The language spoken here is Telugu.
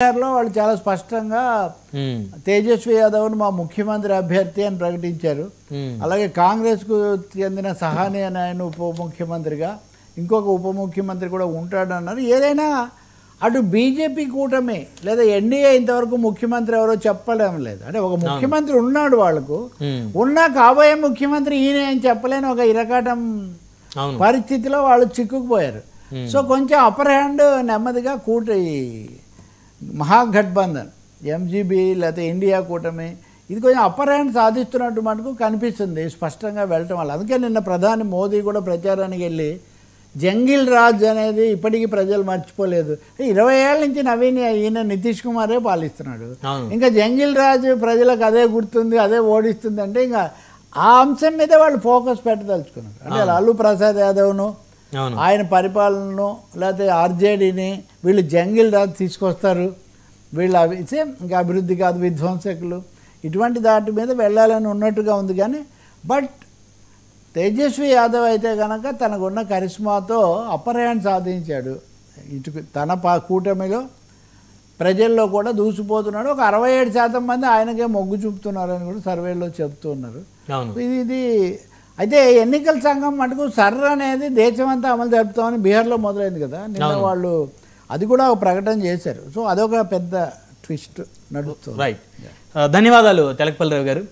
బీహార్లో వాళ్ళు చాలా స్పష్టంగా తేజస్వి యాదవ్ను మా ముఖ్యమంత్రి అభ్యర్థి అని ప్రకటించారు. అలాగే కాంగ్రెస్కు చెందిన సహాని అని ఆయన ఉప ముఖ్యమంత్రిగా, ఇంకొక ఉప ముఖ్యమంత్రి కూడా ఉంటాడన్నారు. ఏదైనా అటు బీజేపీ కూటమి లేదా ఎన్డీఏ ఇంతవరకు ముఖ్యమంత్రి ఎవరో చెప్పలేం లేదు. అంటే ఒక ముఖ్యమంత్రి ఉన్నాడు, వాళ్ళకు ఉన్నా కాబోయే ముఖ్యమంత్రి ఈయన అని చెప్పలేని ఒక ఇరకాటం పరిస్థితిలో వాళ్ళు చిక్కుకుపోయారు. సో కొంచెం అప్పర్ హ్యాండ్ నెమ్మదిగా మహాగఠబంధన్ ఎంజీబీ లేకపోతే ఇండియా కూటమి ఇది కొంచెం అప్పర్ హ్యాండ్ సాధిస్తున్నట్టు మటుకు కనిపిస్తుంది స్పష్టంగా వెళ్ళటం వల్ల. అందుకే నిన్న ప్రధాని మోదీ కూడా ప్రచారానికి వెళ్ళి జంగిల్ రాజ్ అనేది ఇప్పటికీ ప్రజలు మర్చిపోలేదు. 20 ఏళ్ళ నుంచి ఈయన నితీష్ కుమారే పాలిస్తున్నాడు. ఇంకా జంగిల్ రాజ్ ప్రజలకు అదే గుర్తుంది, అదే ఓడిస్తుంది అంటే ఇంకా ఆ అంశం మీద వాళ్ళు ఫోకస్ పెట్టదలుచుకున్నారు. అంటే లాలూ ప్రసాద్ యాదవ్ను ఆయన పరిపాలనను లేకపోతే ఆర్జేడీని వీళ్ళు జంగిల్ రాజ్ తీసుకొస్తారు, వీళ్ళు ఇంకా అభివృద్ధి కాదు విధ్వంసకులు, ఇటువంటి దాటి మీద వెళ్ళాలని ఉన్నట్టుగా ఉంది. కానీ బట్ తేజస్వి యాదవ్ అయితే కనుక తనకున్న కరిష్మాతో అప్పర్ హ్యాండ్ సాధించాడు. ఇటు తన కూటమిలో ప్రజల్లో కూడా దూసిపోతున్నాడు. ఒక 67% మంది ఆయనకే మొగ్గు చూపుతున్నారని కూడా సర్వేలో చెప్తున్నారు. ఇది అయితే ఎన్నికల సంఘం మటుకు సర్ర అనేది దేశమంతా అమలు జరుపుతామని బీహార్లో మొదలైంది కదా నిన్న, వాళ్ళు అది కూడా ఒక ప్రకటన చేశారు. సో అదొక పెద్ద ట్విస్ట్ నడుస్తుంది. రైట్, ధన్యవాదాలు తెలకపల్లి రావు గారు.